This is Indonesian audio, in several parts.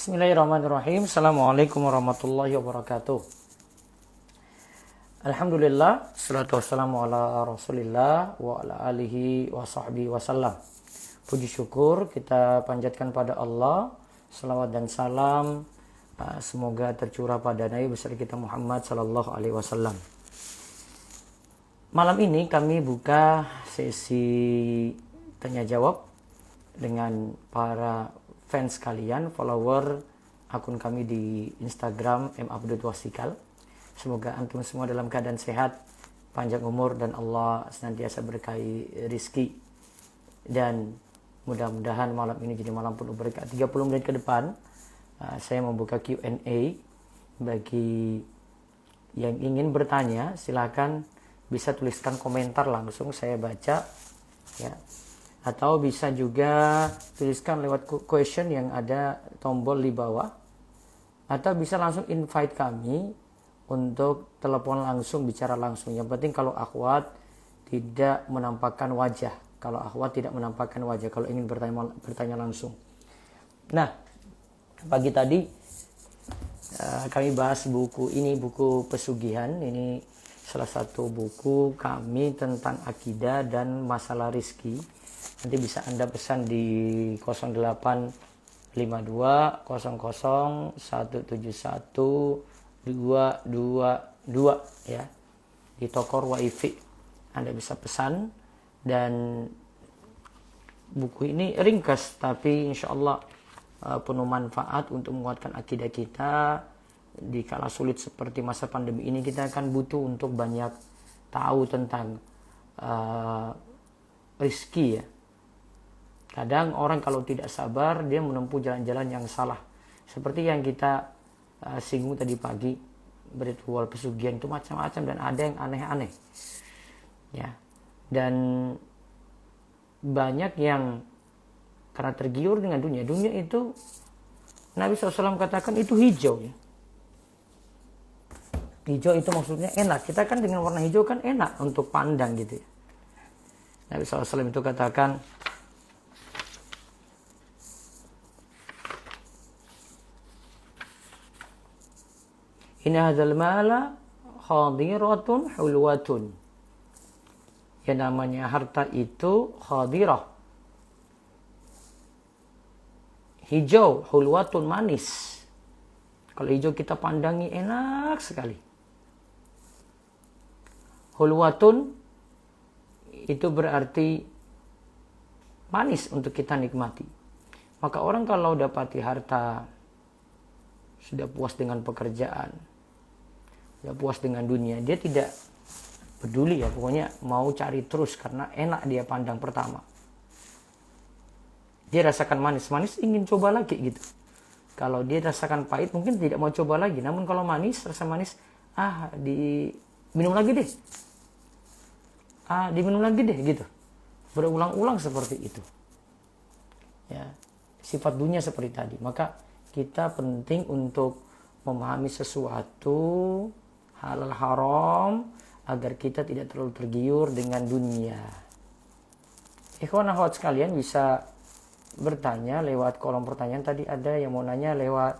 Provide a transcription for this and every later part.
Bismillahirrahmanirrahim. Assalamualaikum warahmatullahi wabarakatuh. Alhamdulillah, salatu wassalamu ala rasulillah wa ala alihi wa sahbihi wasallam. Puji syukur kita panjatkan pada Allah. Salawat dan salam semoga tercurah pada Nabi besar kita Muhammad sallallahu alaihi wasallam. Malam ini kami buka sesi tanya jawab dengan para fans kalian, follower akun kami di Instagram @abdulwasikal. Semoga antum semua dalam keadaan sehat, panjang umur, dan Allah senantiasa berkahi rizki. Dan mudah-mudahan malam ini jadi malam penuh berkah. 30 menit ke depan saya membuka Q&A. Bagi yang ingin bertanya silakan bisa tuliskan komentar langsung saya baca ya. Atau bisa juga tuliskan lewat question yang ada tombol di bawah. Atau bisa langsung invite kami untuk telepon langsung, bicara langsung. Yang penting kalau akhwat tidak menampakkan wajah. Kalau akhwat tidak menampakkan wajah, kalau ingin bertanya langsung. Nah, pagi tadi kami bahas buku ini, buku Pesugihan. Ini salah satu buku kami tentang akidah dan masalah rizki. Nanti bisa Anda pesan di 0852 00 171 222 ya. Di toko Wifi Anda bisa pesan, dan buku ini ringkas tapi insya Allah penuh manfaat untuk menguatkan akidah kita. Di kala sulit seperti masa pandemi ini kita akan butuh untuk banyak tahu tentang rizki ya. Kadang orang kalau tidak sabar dia menempuh jalan-jalan yang salah. Seperti yang kita singgung tadi pagi, ritual pesugihan itu macam-macam dan ada yang aneh-aneh. Ya. Dan banyak yang karena tergiur dengan dunia. Dunia itu Nabi SAW katakan itu hijau ya. Hijau itu maksudnya enak. Kita kan dengan warna hijau kan enak untuk pandang gitu ya. Nabi SAW itu katakan, inna hadzal mala khadiratun hulwatun. Yang namanya harta itu khadirah, hijau, hulwatun manis. Kalau hijau kita pandangi enak sekali. Hulwatun itu berarti manis untuk kita nikmati. Maka orang kalau dapati harta, sudah puas dengan pekerjaan, sudah puas dengan dunia, dia tidak peduli ya, pokoknya mau cari terus karena enak dia pandang pertama. Dia rasakan manis, ingin coba lagi gitu. Kalau dia rasakan pahit mungkin tidak mau coba lagi. Namun kalau manis, rasa manis, diminum lagi deh. Diminum lagi deh gitu. Berulang-ulang seperti itu. Ya, sifat dunia seperti tadi. Maka kita penting untuk memahami sesuatu halal haram agar kita tidak terlalu tergiur dengan dunia. Ikhwan akhwat sekalian bisa bertanya lewat kolom pertanyaan. Tadi ada yang mau nanya lewat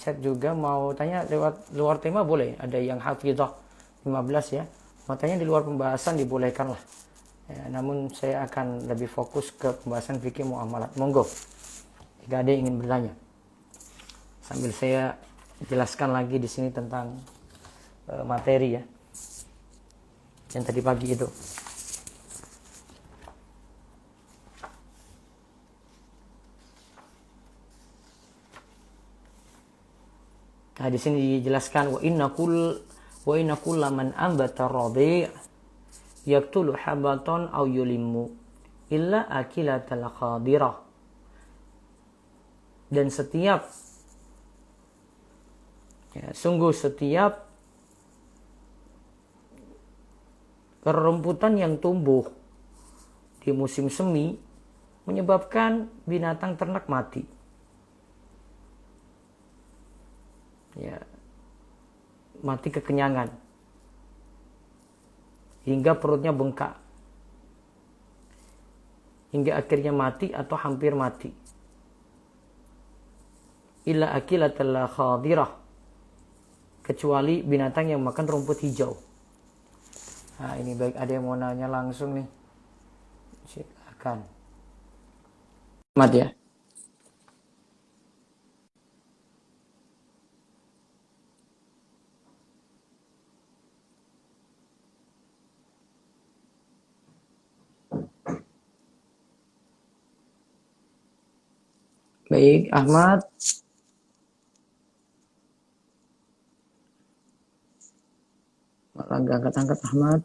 chat juga, mau tanya lewat luar tema boleh. Ada yang hafizah 15 ya, mau tanya di luar pembahasan dibolehkan lah ya, namun saya akan lebih fokus ke pembahasan fikih muamalat. Monggo jika ada yang ingin bertanya, sambil saya jelaskan lagi di sini tentang materi ya yang tadi pagi itu. Nah, di sini dijelaskan wa inna kullaman ambata rabi' yaqtulu habatan aw yulimmu illa akilatal khadirah. Dan sungguh setiap rerumputan yang tumbuh di musim semi menyebabkan binatang ternak mati. Ya, mati kekenyangan hingga perutnya bengkak, hingga akhirnya mati atau hampir mati. illa akilatal khadirah, kecuali binatang yang makan rumput hijau. Nah, ini baik, ada yang mau nanya langsung nih. Silakan. Mat ya. Baik, Ahmad. Malah angkat-angkat Ahmad.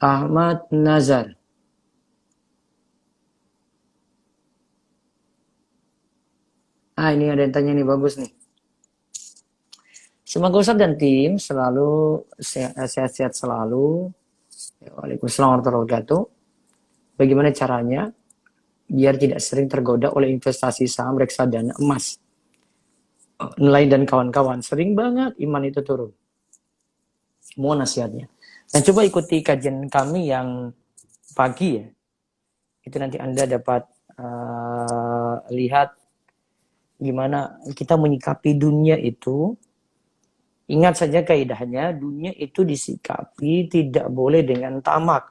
Ahmad Nazar. Ini ada yang tanya nih, bagus nih. Semoga Ustaz dan tim selalu sehat-sehat selalu. Waalaikumsalam warahmatullahi wabarakatuh. Bagaimana caranya biar tidak sering tergoda oleh investasi saham, reksadana, emas, nilai dan kawan-kawan? Sering banget iman itu turun. Mohon nasihatnya. Dan coba ikuti kajian kami yang pagi ya. Itu nanti Anda dapat lihat gimana kita menyikapi dunia itu. Ingat saja kaidahnya, dunia itu disikapi tidak boleh dengan tamak,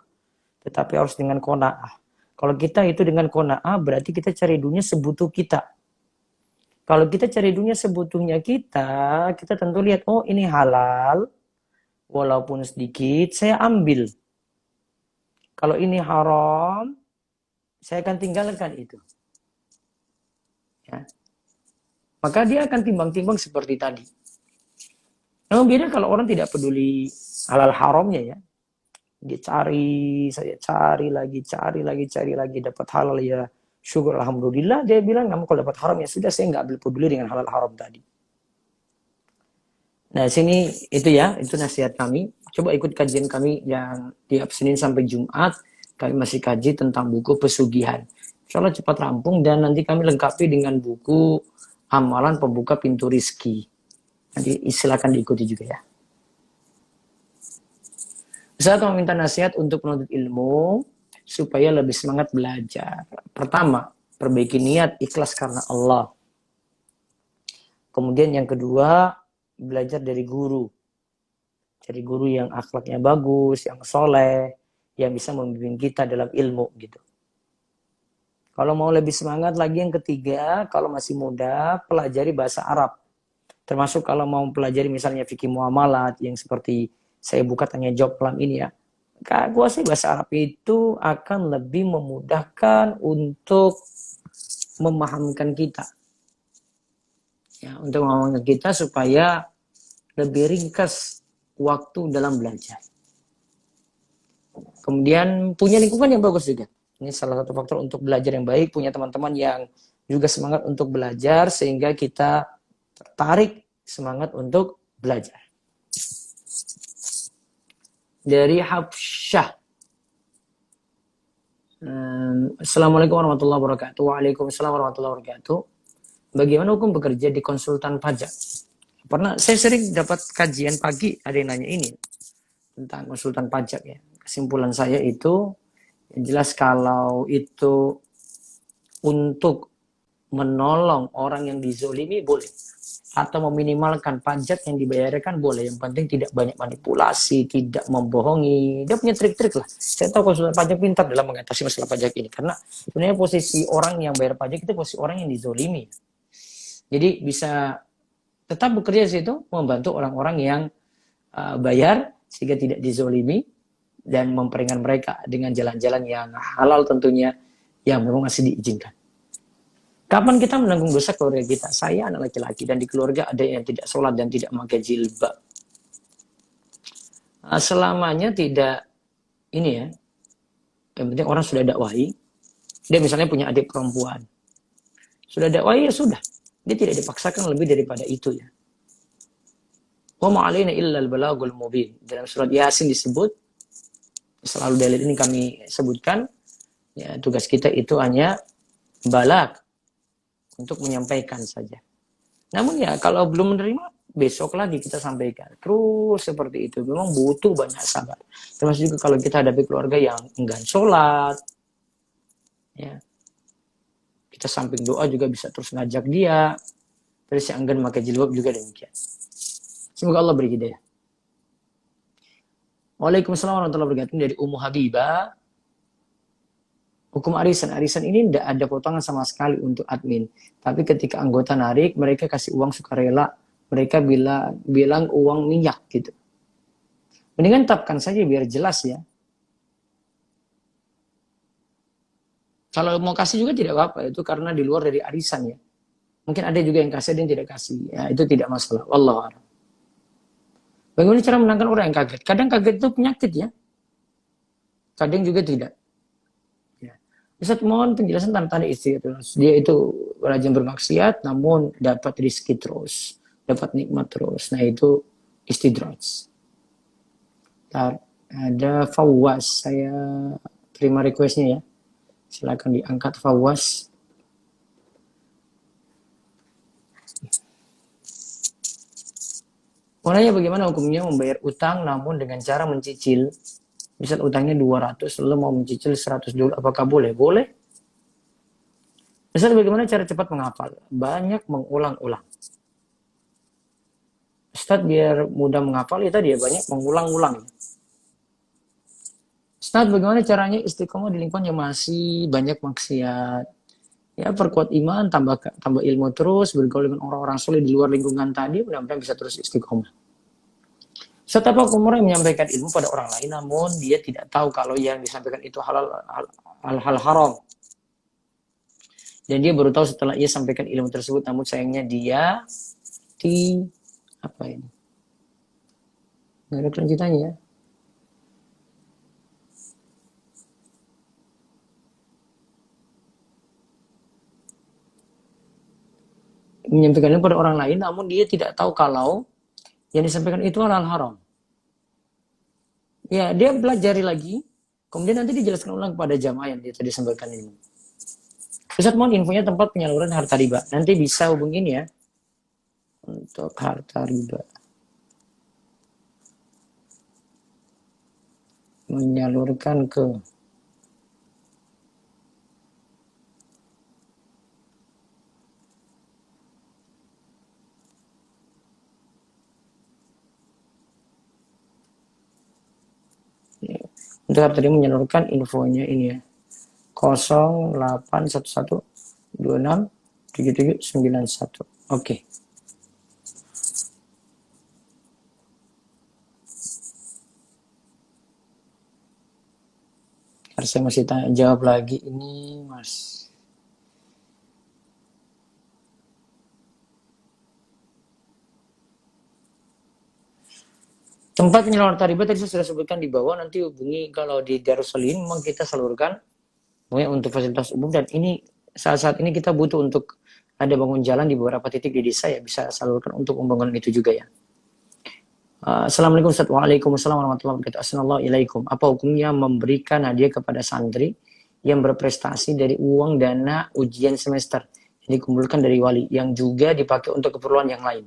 tetapi harus dengan qanaah. Kalau kita itu dengan qanaah, berarti kita cari dunia sebutuh kita. Kalau kita cari dunia sebutuhnya kita tentu lihat, oh ini halal, walaupun sedikit, saya ambil. Kalau ini haram, saya akan tinggalkan itu. Ya. Maka dia akan timbang-timbang seperti tadi. Namun beda kalau orang tidak peduli halal haramnya ya. Dia saya cari lagi, dapat halal ya syukur alhamdulillah. Dia bilang, kamu kalau dapat haram ya sudah, saya nggak peduli dengan halal haram tadi. Nah sini itu ya, itu nasihat kami. Coba ikut kajian kami yang tiap Senin sampai Jumat. Kami masih kaji tentang buku pesugihan. Insya Allah cepat rampung dan nanti kami lengkapi dengan buku amalan pembuka pintu rizki. Nanti silakan diikuti juga ya. Saya akan meminta nasihat untuk menuntut ilmu supaya lebih semangat belajar. Pertama, perbaiki niat, ikhlas karena Allah. Kemudian yang kedua, belajar dari guru. Cari guru yang akhlaknya bagus, yang soleh, yang bisa membimbing kita dalam ilmu gitu. Kalau mau lebih semangat lagi yang ketiga, kalau masih muda, pelajari bahasa Arab. Termasuk kalau mau pelajari misalnya fikih muamalat yang seperti saya buka tanya jawab malam ini ya. Kuasai bahasa Arab itu akan lebih memudahkan untuk memahamkan kita. Ya, untuk memahamkan kita supaya lebih ringkas waktu dalam belajar. Kemudian punya lingkungan yang bagus juga. Ini salah satu faktor untuk belajar yang baik, punya teman-teman yang juga semangat untuk belajar sehingga kita tertarik semangat untuk belajar. Dari Habsyah. Assalamualaikum warahmatullahi wabarakatuh. Waalaikumsalam warahmatullahi wabarakatuh. Bagaimana hukum bekerja di konsultan pajak? Saya sering dapat kajian pagi, ada yang nanya ini tentang konsultan pajak ya. Kesimpulan saya itu, jelas kalau itu untuk menolong orang yang dizolimi boleh. Atau meminimalkan pajak yang dibayarkan boleh. Yang penting tidak banyak manipulasi, tidak membohongi. Dia punya trik-trik lah. Saya tahu konsultan pajak pintar dalam mengatasi masalah pajak ini. Karena sebenarnya posisi orang yang bayar pajak itu posisi orang yang dizolimi. Jadi bisa tetap bekerja di situ, membantu orang-orang yang bayar sehingga tidak dizolimi dan memperingan mereka dengan jalan-jalan yang halal tentunya, yang memang masih diizinkan. Kapan kita menanggung dosa keluarga kita? Saya anak laki-laki dan di keluarga ada yang tidak sholat dan tidak memakai jilbab. Selamanya tidak ini ya. Yang penting orang sudah dakwahi. Dia misalnya punya adik perempuan. Sudah dakwahi ya sudah. Dia tidak dipaksakan lebih daripada itu ya. Wa ma 'alaina illa al-balaghul mubin. Dalam surat Yasin disebut, selalu dalil ini kami sebutkan, ya tugas kita itu hanya balagh, untuk menyampaikan saja. Namun ya kalau belum menerima, besok lagi kita sampaikan. Terus seperti itu. Memang butuh banyak sabar. Termasuk juga kalau kita hadapi keluarga yang enggan sholat. Ya. Kita samping doa juga bisa terus ngajak dia. Terus yang enggan memakai jilbab juga demikian. Semoga Allah beri hidayah. Waalaikumsalam warahmatullahi wabarakatuh. Dari Ummu Habibah. Hukum arisan. Arisan ini tidak ada potongan sama sekali untuk admin. Tapi ketika anggota narik, mereka kasih uang sukarela. Mereka bilang uang minyak gitu. Mendingan tetapkan saja biar jelas ya. Kalau mau kasih juga tidak apa-apa. Itu karena di luar dari arisan ya. Mungkin ada juga yang kasih dan tidak kasih. Ya, itu tidak masalah. Wallahu a'lam. Bagaimana cara menenangkan orang yang kaget? Kadang kaget itu penyakit ya. Kadang juga tidak. Ya. Ustaz mohon penjelasan tentang istri terus. Dia itu rajin bermaksiat namun dapat rezeki terus. Dapat nikmat terus. Nah itu istidraj. Ada Fawwas. Saya terima requestnya ya. Silakan diangkat Fawwas. Mau nanya bagaimana hukumnya membayar utang namun dengan cara mencicil. Misal utangnya 200, lalu mau mencicil 100 dulu. Apakah boleh? Boleh. Misal bagaimana cara cepat menghafal? Banyak mengulang-ulang. Ustaz biar mudah menghafal, ya tadi ya banyak mengulang-ulang. Ustaz bagaimana caranya istiqomah di lingkungan yang masih banyak maksiat? Ya perkuat iman, tambah ilmu terus, bergaul dengan orang-orang soleh di luar lingkungan tadi, mudah-mudahan bisa terus istiqomah. Setiap orang yang menyampaikan ilmu pada orang lain, namun dia tidak tahu kalau yang disampaikan itu hal haram. Dan dia baru tahu setelah ia sampaikan ilmu tersebut, namun sayangnya dia apa ini? Nggak ada kelanjutannya ya. Menyampaikan ilmu pada orang lain, namun dia tidak tahu kalau yang disampaikan itu hal haram. Ya, dia pelajari lagi, kemudian nanti dijelaskan ulang kepada jamaah yang dia tadi sampaikan ini. Ustaz mohon infonya tempat penyaluran harta riba. Nanti bisa hubungin ya untuk harta riba. Menyalurkan ke untuk harta riba menyalurkan infonya ini ya. 0811267791. Oke. Harus saya masih jawab lagi ini, Mas. Tempat penyaluran harta riba tadi saya sudah sebutkan di bawah, nanti hubungi kalau di Darussalim memang kita salurkan untuk fasilitas umum, dan ini saat ini kita butuh untuk ada bangun jalan di beberapa titik di desa ya, bisa salurkan untuk pembangunan itu juga ya. Assalamualaikum Ustaz. Waalaikumsalam warahmatullahi wabarakatuh. Assalamualaikum. Apa hukumnya memberikan hadiah kepada santri yang berprestasi dari uang dana ujian semester yang dikumpulkan dari wali yang juga dipakai untuk keperluan yang lain?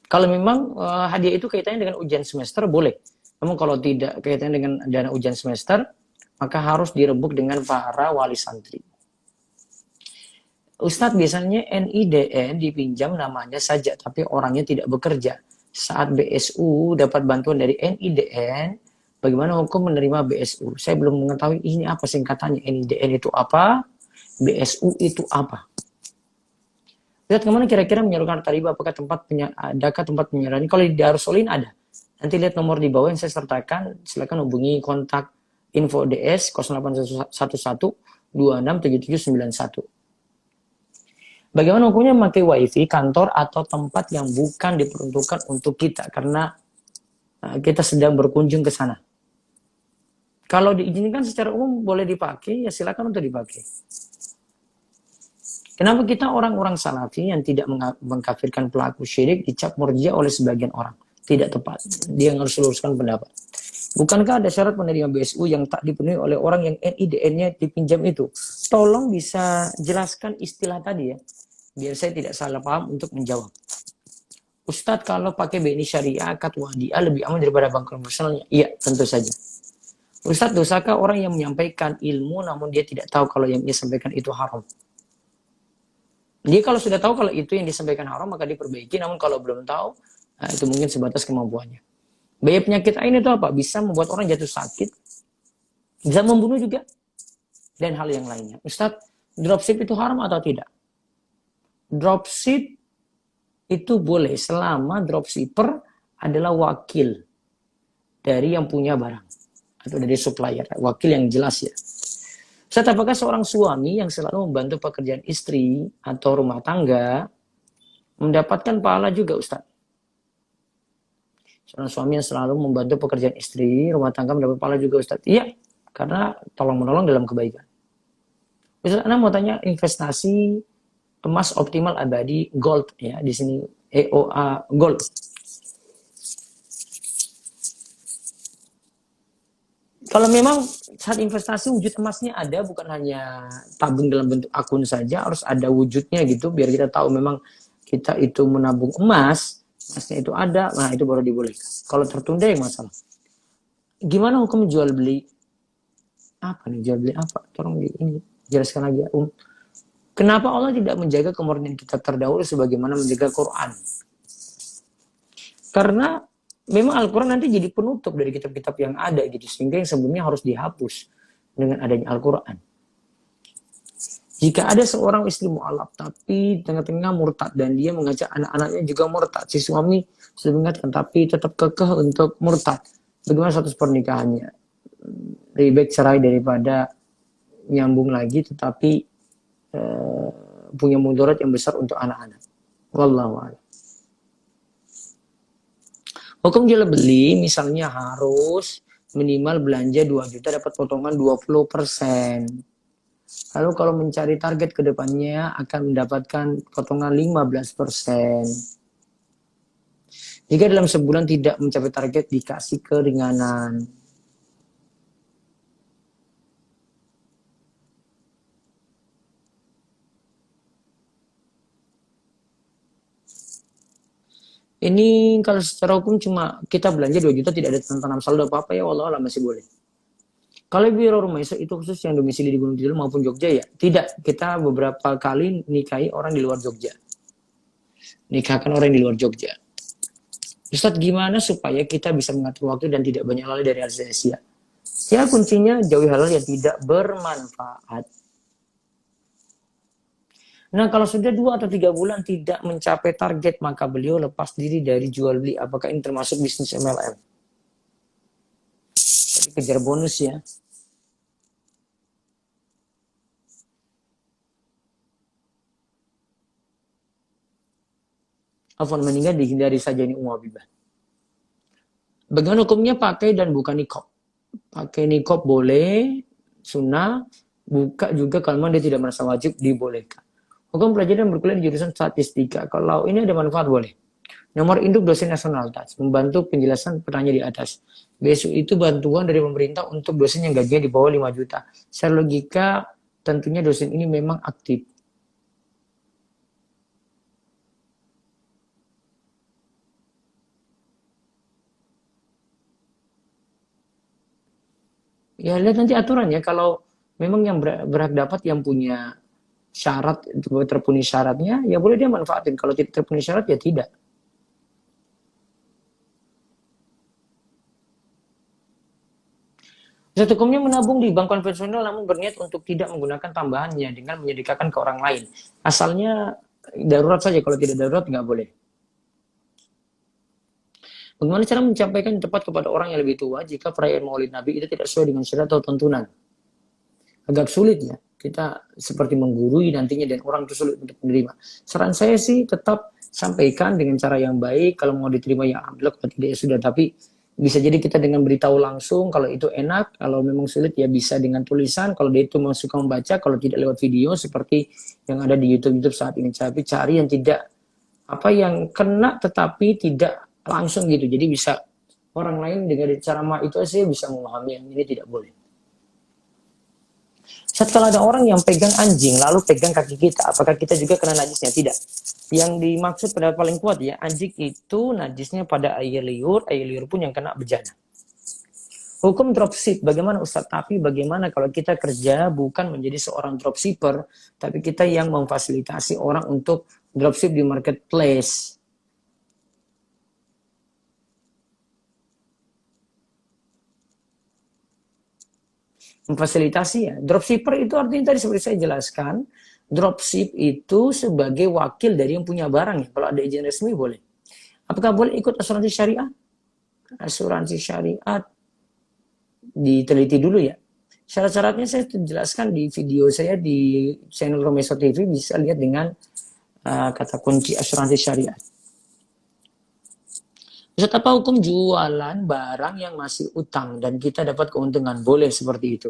Kalau memang hadiah itu kaitannya dengan ujian semester boleh. Namun kalau tidak kaitannya dengan dana ujian semester, maka harus direbuk dengan para wali santri. Ustadz biasanya NIDN dipinjam namanya saja, tapi orangnya tidak bekerja. Saat BSU dapat bantuan dari NIDN, bagaimana hukum menerima BSU? Saya belum mengetahui ini apa singkatannya. NIDN itu apa? BSU itu apa? Lihat kemana kira-kira menyalurkan harta riba, apakah adakah tempat penyaluran? Kalau di Darussalim ada. Nanti lihat nomor di bawah yang saya sertakan, silakan hubungi kontak info DS 0811 267791. Bagaimana hukumnya memakai wifi kantor atau tempat yang bukan diperuntukkan untuk kita karena kita sedang berkunjung ke sana? Kalau diizinkan secara umum boleh dipakai, ya silakan untuk dipakai. Kenapa kita orang-orang salafi yang tidak mengkafirkan pelaku syirik dicap murjiah oleh sebagian orang? Tidak tepat. Dia harus luruskan pendapat. Bukankah ada syarat penerima BSU yang tak dipenuhi oleh orang yang NIDN-nya dipinjam itu? Tolong bisa jelaskan istilah tadi ya, biar saya tidak salah paham untuk menjawab. Ustadz, kalau pakai BNI Syariah, akad wadiah lebih aman daripada bank konvensionalnya? Iya, tentu saja. Ustadz, dosakah orang yang menyampaikan ilmu namun dia tidak tahu kalau yang dia sampaikan itu haram? Dia kalau sudah tahu kalau itu yang disampaikan haram, maka diperbaiki. Namun kalau belum tahu, nah itu mungkin sebatas kemampuannya. Bahaya penyakit lain itu apa? Bisa membuat orang jatuh sakit, bisa membunuh juga, dan hal yang lainnya. Ustadz, dropship itu haram atau tidak? Dropship itu boleh selama dropshipper adalah wakil dari yang punya barang atau dari supplier, wakil yang jelas ya. Ustadz, apakah seorang suami yang selalu membantu pekerjaan istri atau rumah tangga mendapatkan pahala juga, Ustadz? Seorang suami yang selalu membantu pekerjaan istri, rumah tangga mendapat pahala juga, Ustadz? Iya, karena tolong-menolong dalam kebaikan. Ustadz, Anda mau tanya investasi emas optimal abadi gold ya di sini EOA gold. Kalau memang saat investasi wujud emasnya ada, bukan hanya tabung dalam bentuk akun saja, harus ada wujudnya gitu biar kita tahu memang kita itu menabung emas, emasnya itu ada, nah itu baru dibolehkan. Kalau tertunda yang masalah. Gimana hukum jual beli? Apa nih jual beli apa? Tolong ini jelaskan lagi ya, Kenapa Allah tidak menjaga kemurnian kita terdahulu sebagaimana menjaga Quran? Karena memang Al-Quran nanti jadi penutup dari kitab-kitab yang ada gitu. Sehingga yang sebelumnya harus dihapus dengan adanya Al-Quran. Jika ada seorang istri mu'alaf tapi tengah-tengah murtad dan dia mengajak anak-anaknya juga murtad. Si suami sudah mengingatkan tapi tetap kekeh untuk murtad. Bagaimana status pernikahannya? Lebih baik cerai daripada nyambung lagi tetapi punya mudarat yang besar untuk anak-anak. Wallahu a'lam. Hukum jual beli misalnya harus minimal belanja 2 juta dapat potongan 20%. Lalu kalau mencari target ke depannya akan mendapatkan potongan 15%. Jika dalam sebulan tidak mencapai target dikasih keringanan. Ini kalau secara hukum cuma kita belanja 2 juta tidak ada tanam saldo apa-apa ya wallahualam masih boleh. Kalau biro rumah itu khusus yang domisili di Gunung Kidul maupun Jogja ya? Tidak, kita beberapa kali nikahi orang di luar Jogja. Nikahkan orang di luar Jogja. Ustadz, gimana supaya kita bisa mengatur waktu dan tidak banyak lalai dari hasil sia? Ya kuncinya jauhi hal yang tidak bermanfaat. Nah kalau sudah 2 atau 3 bulan tidak mencapai target, maka beliau lepas diri dari jual beli. Apakah ini termasuk bisnis MLM? Jadi kejar bonus ya. Afwan meninggal dihindari saja ini Habibah. Bagaimana hukumnya pakai dan buka nikob? Pakai nikob boleh, sunnah, buka juga kalau memang dia tidak merasa wajib dibolehkan. Hukum pelajaran dan berkuliah di jurusan statistika. Kalau ini ada manfaat boleh. Nomor induk dosen nasionalitas, membantu penjelasan pertanyaan di atas. Besok itu bantuan dari pemerintah untuk dosen yang gajinya di bawah 5 juta. Secara logika, tentunya dosen ini memang aktif. Ya lihat nanti aturannya. Kalau memang yang berhak dapat yang punya syarat, terpenuhi syaratnya, ya boleh dia manfaatin. Kalau tidak terpenuhi syarat, ya tidak. Zat hukumnya menabung di bank konvensional namun berniat untuk tidak menggunakan tambahannya dengan menyedekahkan ke orang lain. Asalnya darurat saja, kalau tidak darurat nggak boleh. Bagaimana cara menyampaikan yang tepat kepada orang yang lebih tua jika perayaan Maulid Nabi itu tidak sesuai dengan syariat atau tuntunan? Agak sulit ya. Kita seperti menggurui nantinya dan orang itu sulit untuk menerima. Saran saya sih tetap sampaikan dengan cara yang baik. Kalau mau diterima ya alhamdulillah, kalau tidak ya sudah. Tapi bisa jadi kita dengan beritahu langsung kalau itu enak. Kalau memang sulit ya bisa dengan tulisan. Kalau dia itu suka membaca, kalau tidak lewat video seperti yang ada di YouTube saat ini. Tapi cari yang tidak apa yang kena tetapi tidak langsung gitu. Jadi bisa orang lain dengan cara itu aja bisa memahami yang ini tidak boleh. Saat kalau ada orang yang pegang anjing lalu pegang kaki kita, apakah kita juga kena najisnya? Tidak. Yang dimaksud pada paling kuat ya, anjing itu najisnya pada air liur pun yang kena bejana. Hukum dropship, bagaimana Ustadz? Tapi bagaimana kalau kita kerja bukan menjadi seorang dropshipper, tapi kita yang memfasilitasi orang untuk dropship di marketplace. Memfasilitasi ya. Dropshipper itu artinya tadi seperti saya jelaskan, dropship itu sebagai wakil dari yang punya barang ya. Kalau ada izin resmi boleh. Apakah boleh ikut asuransi syariah? Asuransi syariah diteliti dulu ya. Syarat-syaratnya saya jelaskan di video saya di channel Romeso TV, bisa lihat dengan kata kunci asuransi syariah. Ustaz, apa hukum jualan barang yang masih utang dan kita dapat keuntungan? Boleh seperti itu.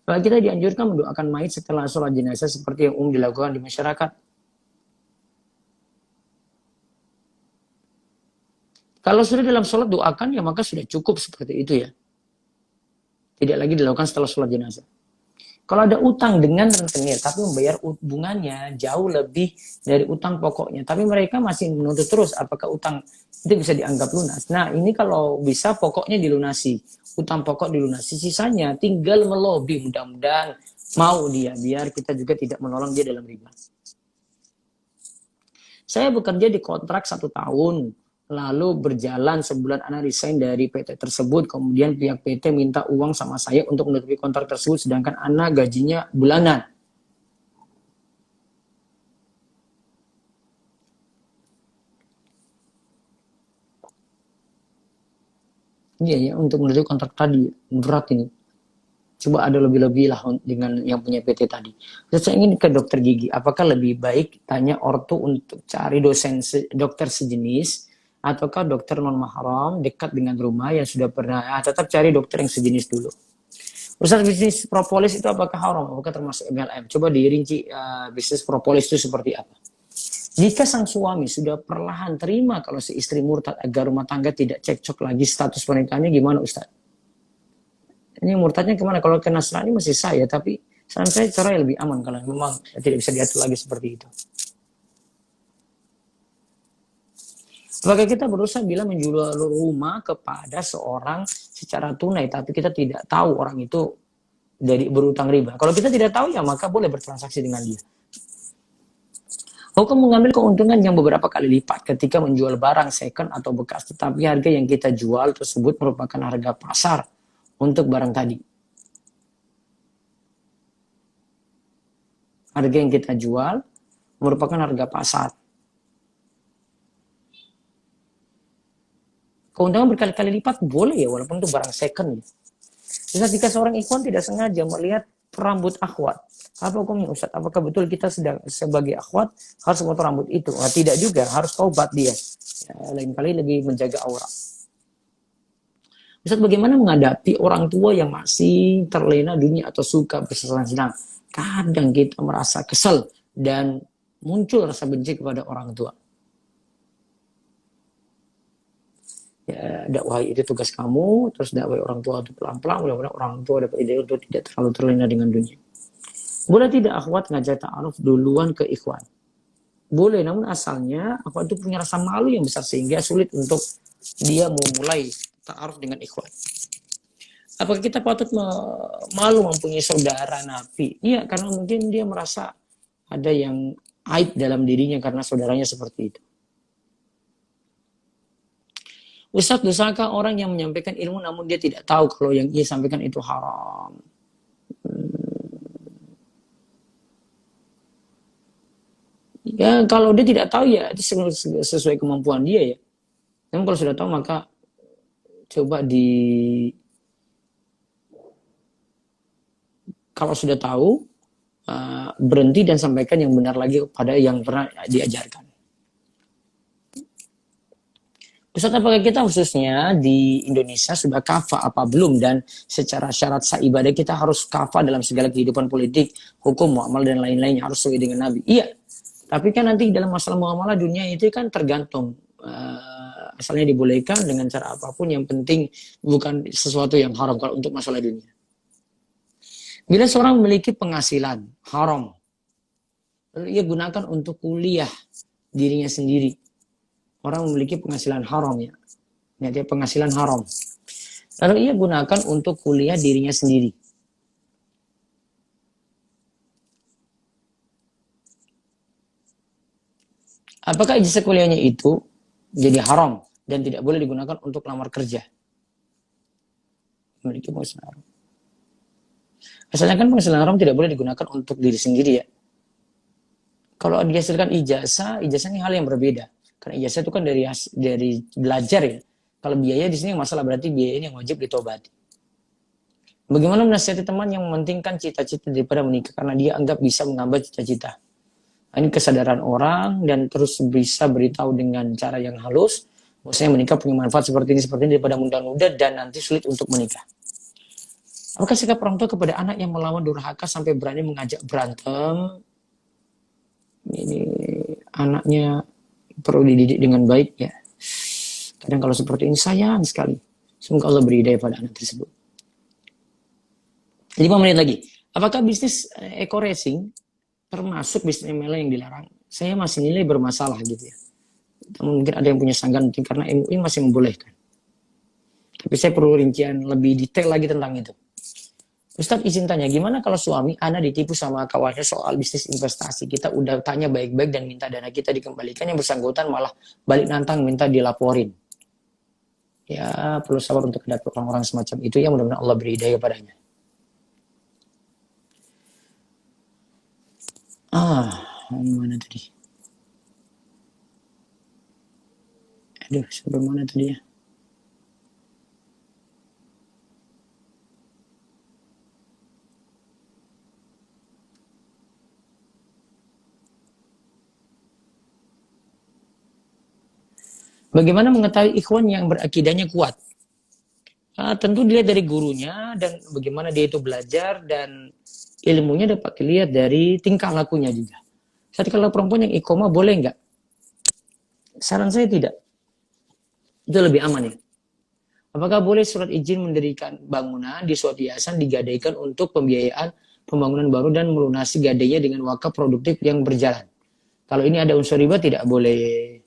Kalau kita dianjurkan mendoakan mayit setelah sholat jenazah seperti yang umum dilakukan di masyarakat. Kalau sudah dalam sholat doakan ya maka sudah cukup seperti itu ya. Tidak lagi dilakukan setelah sholat jenazah. Kalau ada utang dengan rentenir, tapi membayar bunganya jauh lebih dari utang pokoknya, tapi mereka masih menuntut terus, apakah utang itu bisa dianggap lunas? Nah, ini kalau bisa pokoknya dilunasi, utang pokok dilunasi, sisanya tinggal melobi, mudah-mudahan mau dia, biar kita juga tidak menolong dia dalam riba. Saya bekerja di kontrak 1 tahun, lalu berjalan sebulan Ana resign dari PT tersebut, kemudian pihak PT minta uang sama saya untuk menutupi kontrak tersebut, sedangkan Ana gajinya bulanan. Iya ya, untuk menutupi kontrak tadi, berat ini. Coba ada lebih-lebih lah dengan yang punya PT tadi. Terus saya ingin ke dokter gigi, apakah lebih baik tanya ortu untuk cari dosen dokter sejenis, ataukah dokter non mahram dekat dengan rumah yang sudah pernah, tetap cari dokter yang sejenis dulu. Ustaz, bisnis propolis itu apakah haram? Apakah termasuk MLM? Coba dirinci bisnis propolis itu seperti apa. Jika sang suami sudah perlahan terima kalau si istri murtad agar rumah tangga tidak cekcok lagi status pernikahannya, gimana Ustaz? Ini murtadnya kemana? Kalau ke Nasrani masih saya, tapi saran saya cara yang lebih aman kalau memang tidak bisa diatur lagi seperti itu. Apakah kita berusaha bila menjual rumah kepada seorang secara tunai, tapi kita tidak tahu orang itu dari berutang riba? Kalau kita tidak tahu ya maka boleh bertransaksi dengan dia. Hukum mengambil keuntungan yang beberapa kali lipat ketika menjual barang second atau bekas, tetapi harga yang kita jual tersebut merupakan harga pasar untuk barang tadi. Harga yang kita jual merupakan harga pasar. Keuntungan berkali-kali lipat boleh ya, walaupun itu barang second. Bisa jika seorang ikhwan tidak sengaja melihat rambut akhwat, apa hukumnya Ustaz? Apakah betul kita sedang sebagai akhwat harus memotong rambut itu? Nah, tidak juga, harus taubat dia. Ya, lain kali lebih menjaga aura. Ustaz, bagaimana menghadapi orang tua yang masih terlena dunia atau suka bersenang-senang? Kadang kita merasa kesal dan muncul rasa benci kepada orang tua. Ya, dakwah itu tugas kamu, terus dakwah orang tua itu pelan-pelan, mudah-mudahan orang tua dapat ide untuk tidak terlalu terlena dengan dunia. Boleh tidak akhwat ngajak ta'aruf duluan ke ikhwan? Boleh, namun asalnya akhwat itu punya rasa malu yang besar sehingga sulit untuk dia memulai ta'aruf dengan ikhwan. Apakah kita patut malu mempunyai saudara Nabi? Iya, karena mungkin dia merasa ada yang aib dalam dirinya karena saudaranya seperti itu. Ustaz, dosakah orang yang menyampaikan ilmu namun dia tidak tahu kalau yang ia sampaikan itu haram? Ya, kalau dia tidak tahu ya itu sesuai kemampuan dia ya. Namun kalau sudah tahu maka coba kalau sudah tahu berhenti dan sampaikan yang benar lagi kepada yang pernah diajarkan. Ustaz, apakah kita khususnya di Indonesia sudah kafah apa belum? Dan secara syarat sah ibadah kita harus kafah dalam segala kehidupan politik, hukum, muamalah dan lain-lainnya harus sesuai dengan Nabi. Iya, tapi kan nanti dalam masalah muamalah dunia itu kan tergantung. Asalnya dibolehkan dengan cara apapun, yang penting bukan sesuatu yang haram kalau untuk masalah dunia. Bila seorang memiliki penghasilan haram, lalu ia gunakan untuk kuliah dirinya sendiri. Orang memiliki penghasilan haram ya. Dia penghasilan haram. Lalu ia gunakan untuk kuliah dirinya sendiri. Apakah ijazah kuliahnya itu jadi haram dan tidak boleh digunakan untuk lamar kerja? Memiliki penghasilan haram. Asalnya kan penghasilan haram tidak boleh digunakan untuk diri sendiri ya. Kalau dihasilkan ijazah, ijazah ini hal yang berbeda. Karena ijazah itu kan dari belajar ya. Kalau biaya di sini masalah, berarti biaya ini yang wajib ditobati. Bagaimana menasihati teman yang mementingkan cita-cita daripada menikah karena dia anggap bisa menghambat cita-cita? Ini kesadaran orang dan terus bisa beritahu dengan cara yang halus. Maksudnya menikah punya manfaat seperti ini daripada muda-muda dan nanti sulit untuk menikah. Apakah sikap orang tua kepada anak yang melawan durhaka sampai berani mengajak berantem? Ini anaknya perlu dididik dengan baik ya. Kadang kalau seperti ini sayang sekali. Semoga Allah beri hidayah pada anak tersebut. 5 menit lagi. Apakah bisnis eco racing termasuk bisnis MLM yang dilarang? Saya masih nilai bermasalah gitu ya. Mungkin ada yang punya sanggahan mungkin karena MUI masih membolehkan. Tapi saya perlu rincian lebih detail lagi tentang itu. Ustadz izin tanya, gimana kalau suami Ana ditipu sama kawannya soal bisnis investasi? Kita udah tanya baik-baik dan minta dana kita dikembalikan, yang bersangkutan malah balik nantang minta dilaporin. Ya, perlu sabar untuk hadapi orang-orang semacam itu ya, mudah-mudahan Allah beri hidayah padanya. Ini mana tadi? Aduh, sampai mana tadi ya? Bagaimana mengetahui ikhwan yang berakidahnya kuat? Tentu dilihat dari gurunya dan bagaimana dia itu belajar, dan ilmunya dapat dilihat dari tingkah lakunya juga. Jadi kalau perempuan yang iqomah boleh nggak? Saran saya tidak. Itu lebih aman ya. Apakah boleh surat izin mendirikan bangunan di suatu yayasan digadaikan untuk pembiayaan pembangunan baru dan melunasi gadainya dengan wakaf produktif yang berjalan? Kalau ini ada unsur riba tidak boleh.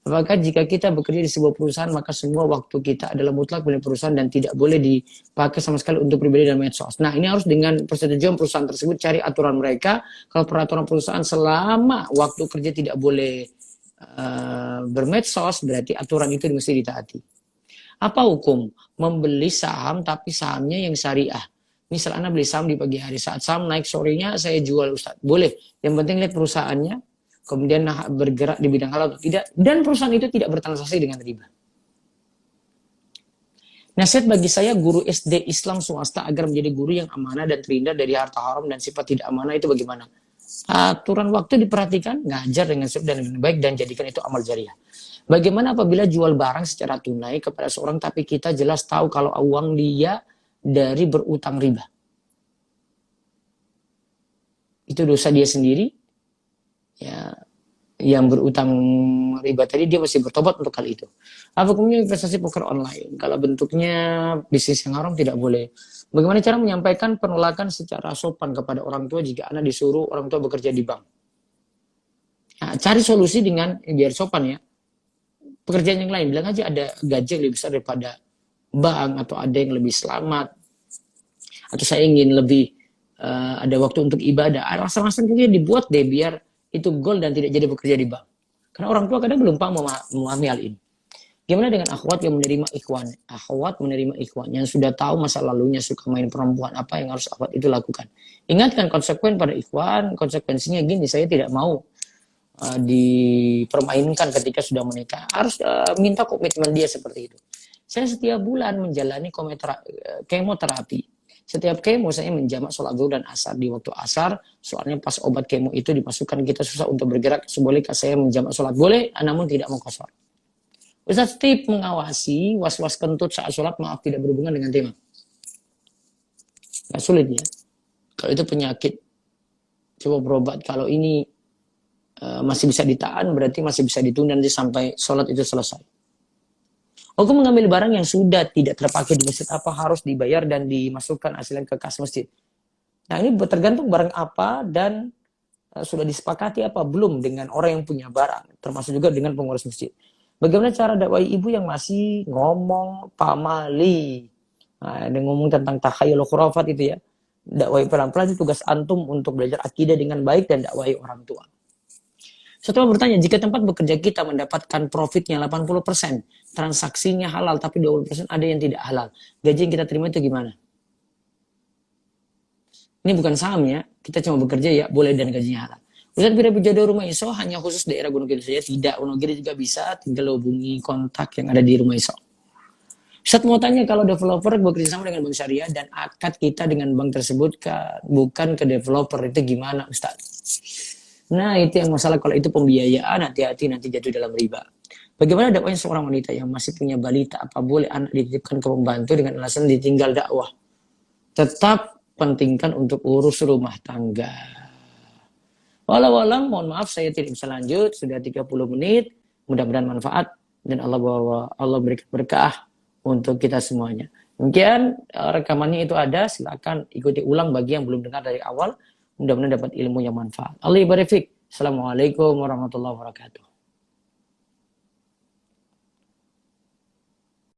Apakah jika kita bekerja di sebuah perusahaan maka semua waktu kita adalah mutlak milik perusahaan dan tidak boleh dipakai sama sekali untuk pribadi dan medsos? Nah, ini harus dengan persetujuan perusahaan tersebut, cari aturan mereka. Kalau peraturan perusahaan selama waktu kerja tidak boleh bermedsos, berarti aturan itu mesti ditaati. Apa hukum membeli saham tapi sahamnya yang syariah? Misal Anda beli saham di pagi hari, saat saham naik sorenya saya jual Ustaz. Boleh. Yang penting lihat perusahaannya, kemudian bergerak di bidang halal atau tidak, dan perusahaan itu tidak bertransaksi dengan riba. Nasihat bagi saya guru SD Islam swasta agar menjadi guru yang amanah dan terhindar dari harta haram dan sifat tidak amanah itu bagaimana? Aturan waktu diperhatikan, ngajar dengan baik dan jadikan itu amal jariah. Bagaimana apabila jual barang secara tunai kepada seorang tapi kita jelas tahu kalau uang dia dari berutang riba? Itu dosa dia sendiri. Ya, yang berutang riba tadi dia masih bertobat untuk hal itu. Apa hukumnya investasi poker online? Kalau bentuknya bisnis yang haram tidak boleh. Bagaimana cara menyampaikan penolakan secara sopan kepada orang tua jika anak disuruh orang tua bekerja di bank? Nah, cari solusi dengan biar sopan ya. Pekerjaan yang lain, bilang aja ada gaji yang lebih besar daripada bank, atau ada yang lebih selamat, atau saya ingin lebih ada waktu untuk ibadah. Alasan-alasan mungkin dibuat deh biar itu goal dan tidak jadi bekerja di bank. Karena orang tua kadang belum paham memahami hal ini. Gimana dengan akhwat yang menerima ikhwan? Akhwat menerima ikhwan yang sudah tahu masa lalunya suka main perempuan, apa yang harus akhwat itu lakukan? Ingatkan konsekuen pada ikhwan, konsekuensinya gini, saya tidak mau dipermainkan ketika sudah menikah. Harus minta komitmen dia seperti itu. Saya setiap bulan menjalani kemoterapi. Setiap kemo saya menjamak sholat zuhur dan asar di waktu asar. Soalnya pas obat kemo itu dimasukkan kita susah untuk bergerak. Bolehkah saya menjamak sholat? Boleh, namun tidak mengkosor. Ustaz tip mengawasi was-was kentut saat sholat, maaf tidak berhubungan dengan tema. Nggak sulit ya. Kalau itu penyakit, coba berobat. Kalau ini masih bisa ditahan, berarti masih bisa ditunda nanti sampai sholat itu selesai. Hukum mengambil barang yang sudah tidak terpakai di masjid, apa harus dibayar dan dimasukkan hasilnya ke kas masjid? Nah, ini tergantung barang apa dan sudah disepakati apa belum dengan orang yang punya barang, termasuk juga dengan pengurus masjid. Bagaimana cara dakwah ibu yang masih ngomong pamali? Nah, ada ngomong tentang takhayul khurafat itu ya. Dakwah pelan-pelan itu tugas antum untuk belajar akidah dengan baik dan dakwahi orang tua. Setelah bertanya, jika tempat bekerja kita mendapatkan profitnya 80%, transaksinya halal tapi 20% ada yang tidak halal. Gaji yang kita terima itu gimana? Ini bukan saham ya, kita cuma bekerja ya, boleh dan gajinya halal. Ustaz Bira Bujado Rumah Iso hanya khusus daerah Wonogiri saja? Tidak, Wonogiri juga bisa, tinggal hubungi kontak yang ada di Rumah Iso. Ustaz mau tanya, kalau developer bekerja sama dengan bank syariah dan akad kita dengan bank tersebut bukan ke developer, itu gimana Ustaz? Nah itu yang masalah, kalau itu pembiayaan hati-hati nanti jatuh dalam riba. Bagaimana dakwahnya seorang wanita yang masih punya balita? Apa boleh anak dititipkan ke pembantu dengan alasan ditinggal dakwah? Tetap pentingkan untuk urus rumah tangga. Walau mohon maaf saya tidak bisa lanjut, sudah 30 menit. Mudah-mudahan manfaat dan Allah berikan berkah untuk kita semuanya. Mungkin rekamannya itu ada, silakan ikuti ulang bagi yang belum dengar dari awal. Mudah-mudahan dapat ilmu yang manfaat. Allah barik fiik. Assalamualaikum warahmatullahi wabarakatuh.